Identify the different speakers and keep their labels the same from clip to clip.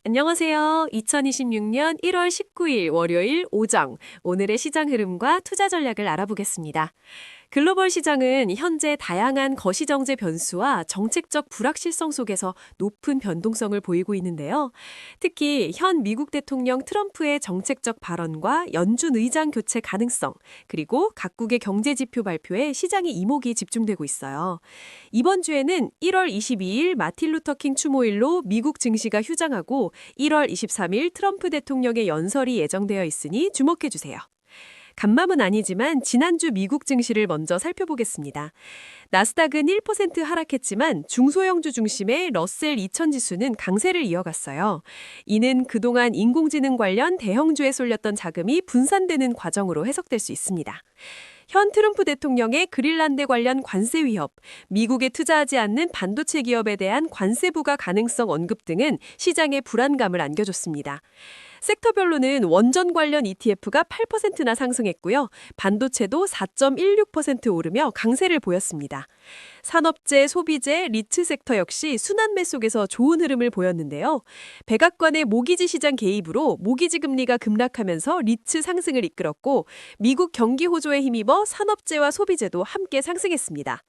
Speaker 1: 안녕하세요. 2026년 1월 19일 월요일 오정, 오늘의 시장 흐름과 투자 전략을 알아보겠습니다. 글로벌 시장은 현재 다양한 거시정제 변수와 정책적 불확실성 속에서 높은 변동성을 보이고 있는데요. 특히 현 미국 대통령 트럼프의 정책적 발언과 연준 의장 교체 가능성, 그리고 각국의 경제 지표 발표에 시장의 이목이 집중되고 있어요. 이번 주에는 1월 22일 마틴 루터 킹 추모일로 미국 증시가 휴장하고 1월 23일 트럼프 대통령의 연설이 예정되어 있으니 주목해 주세요. 간밤은 아니지만 지난주 미국 증시를 먼저 살펴보겠습니다. 나스닥은 1% 하락했지만 중소형주 중심의 러셀 2000 지수는 강세를 이어갔어요. 이는 그동안 인공지능 관련 대형주에 쏠렸던 자금이 분산되는 과정으로 해석될 수 있습니다. 현 트럼프 대통령의 그린란드 관련 관세 위협, 미국에 투자하지 않는 반도체 기업에 대한 관세 부과 가능성 언급 등은 시장에 불안감을 안겨줬습니다. 섹터별로는 원전 관련 ETF가 8%나 상승했고요. 반도체도 4.16% 오르며 강세를 보였습니다. 산업재, 소비재, 리츠 섹터 역시 순환매 속에서 좋은 흐름을 보였는데요. 백악관의 모기지 시장 개입으로 모기지 금리가 급락하면서 리츠 상승을 이끌었고 미국 경기 호조에 힘입어 산업재와 소비재도 함께 상승했습니다.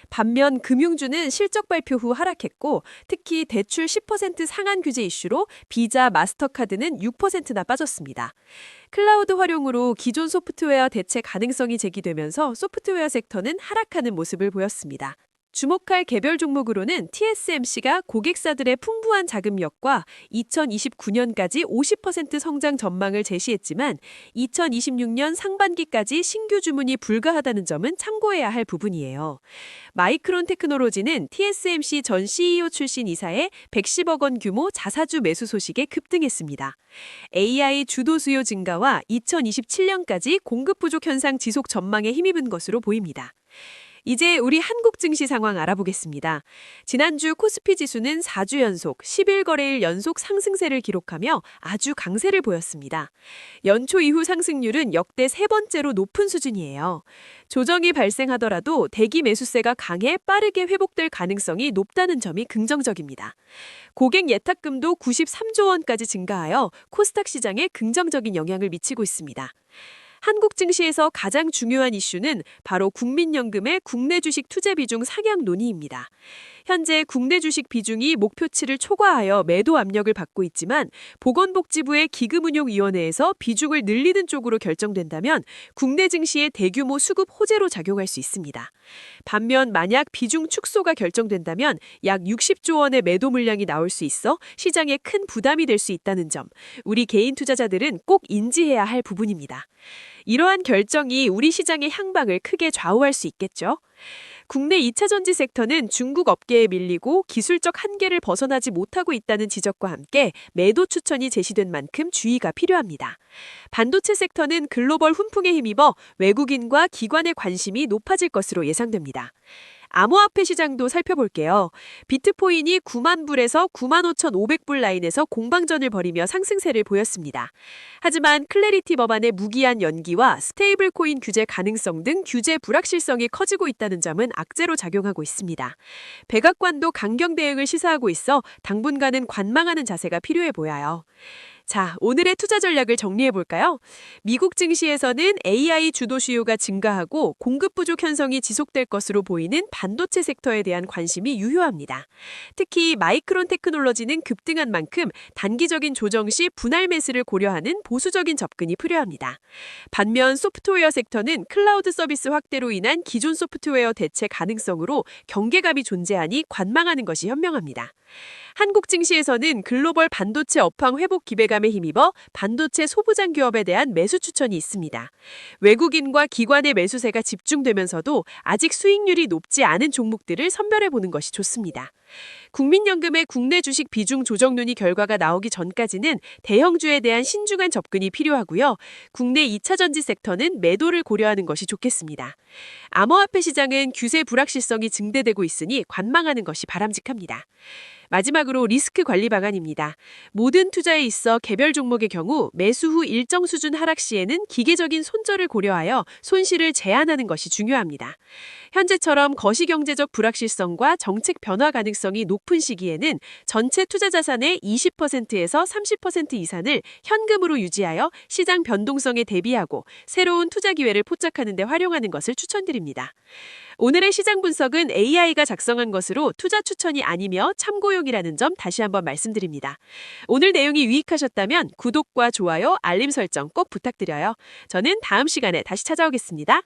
Speaker 1: 반면 금융주는 실적 발표 후 하락했고 특히 대출 10% 상한 규제 이슈로 비자, 마스터카드는 6%나 빠졌습니다. 클라우드 활용으로 기존 소프트웨어 대체 가능성이 제기되면서 소프트웨어 섹터는 하락하는 모습을 보였습니다. 주목할 개별 종목으로는 TSMC가 고객사들의 풍부한 자금력과 2029년까지 50% 성장 전망을 제시했지만 2026년 상반기까지 신규 주문이 불가하다는 점은 참고해야 할 부분이에요. 마이크론 테크놀로지는 TSMC 전 CEO 출신 이사의 110억 원 규모 자사주 매수 소식에 급등했습니다. AI 주도 수요 증가와 2027년까지 공급 부족 현상 지속 전망에 힘입은 것으로 보입니다. 이제 우리 한국 증시 상황 알아보겠습니다. 지난주 코스피 지수는 4주 연속 11거래일 연속 상승세를 기록하며 아주 강세를 보였습니다. 연초 이후 상승률은 역대 세 번째로 높은 수준이에요. 조정이 발생하더라도 대기 매수세가 강해 빠르게 회복될 가능성이 높다는 점이 긍정적입니다. 고객 예탁금도 93조 원까지 증가하여 코스닥 시장에 긍정적인 영향을 미치고 있습니다. 한국 증시에서 가장 중요한 이슈는 바로 국민연금의 국내 주식 투자 비중 상향 논의입니다. 현재 국내 주식 비중이 목표치를 초과하여 매도 압력을 받고 있지만 보건복지부의 기금운용위원회에서 비중을 늘리는 쪽으로 결정된다면 국내 증시의 대규모 수급 호재로 작용할 수 있습니다. 반면 만약 비중 축소가 결정된다면 약 60조 원의 매도 물량이 나올 수 있어 시장에 큰 부담이 될 수 있다는 점, 우리 개인 투자자들은 꼭 인지해야 할 부분입니다. 이러한 결정이 우리 시장의 향방을 크게 좌우할 수 있겠죠. 국내 2차 전지 섹터는 중국 업계에 밀리고 기술적 한계를 벗어나지 못하고 있다는 지적과 함께 매도 추천이 제시된 만큼 주의가 필요합니다. 반도체 섹터는 글로벌 훈풍에 힘입어 외국인과 기관의 관심이 높아질 것으로 예상됩니다. 암호화폐 시장도 살펴볼게요. 비트코인이 9만 불에서 9만 5,500불 라인에서 공방전을 벌이며 상승세를 보였습니다. 하지만 클래리티 법안의 무기한 연기와 스테이블 코인 규제 가능성 등 규제 불확실성이 커지고 있다는 점은 악재로 작용하고 있습니다. 백악관도 강경 대응을 시사하고 있어 당분간은 관망하는 자세가 필요해 보여요. 자, 오늘의 투자 전략을 정리해볼까요? 미국 증시에서는 AI 주도 수요가 증가하고 공급 부족 현상이 지속될 것으로 보이는 반도체 섹터에 대한 관심이 유효합니다. 특히 마이크론 테크놀로지는 급등한 만큼 단기적인 조정 시 분할 매수를 고려하는 보수적인 접근이 필요합니다. 반면 소프트웨어 섹터는 클라우드 서비스 확대로 인한 기존 소프트웨어 대체 가능성으로 경계감이 존재하니 관망하는 것이 현명합니다. 한국 증시에서는 글로벌 반도체 업황 회복 기대감에 힘입어 반도체 소부장 기업에 대한 매수 추천이 있습니다. 외국인과 기관의 매수세가 집중되면서도 아직 수익률이 높지 않은 종목들을 선별해보는 것이 좋습니다. 국민연금의 국내 주식 비중 조정 논의 결과가 나오기 전까지는 대형주에 대한 신중한 접근이 필요하고요. 국내 2차 전지 섹터는 매도를 고려하는 것이 좋겠습니다. 암호화폐 시장은 규제 불확실성이 증대되고 있으니 관망하는 것이 바람직합니다. 마지막으로 리스크 관리 방안입니다. 모든 투자에 있어 개별 종목의 경우 매수 후 일정 수준 하락 시에는 기계적인 손절을 고려하여 손실을 제한하는 것이 중요합니다. 현재처럼 거시경제적 불확실성과 정책 변화 가능성이 높은 시기에는 전체 투자 자산의 20%에서 30% 이상을 현금으로 유지하여 시장 변동성에 대비하고 새로운 투자 기회를 포착하는 데 활용하는 것을 추천드립니다. 오늘의 시장 분석은 AI가 작성한 것으로 투자 추천이 아니며 참고용이라는 점 다시 한번 말씀드립니다. 오늘 내용이 유익하셨다면 구독과 좋아요, 알림 설정 꼭 부탁드려요. 저는 다음 시간에 다시 찾아오겠습니다.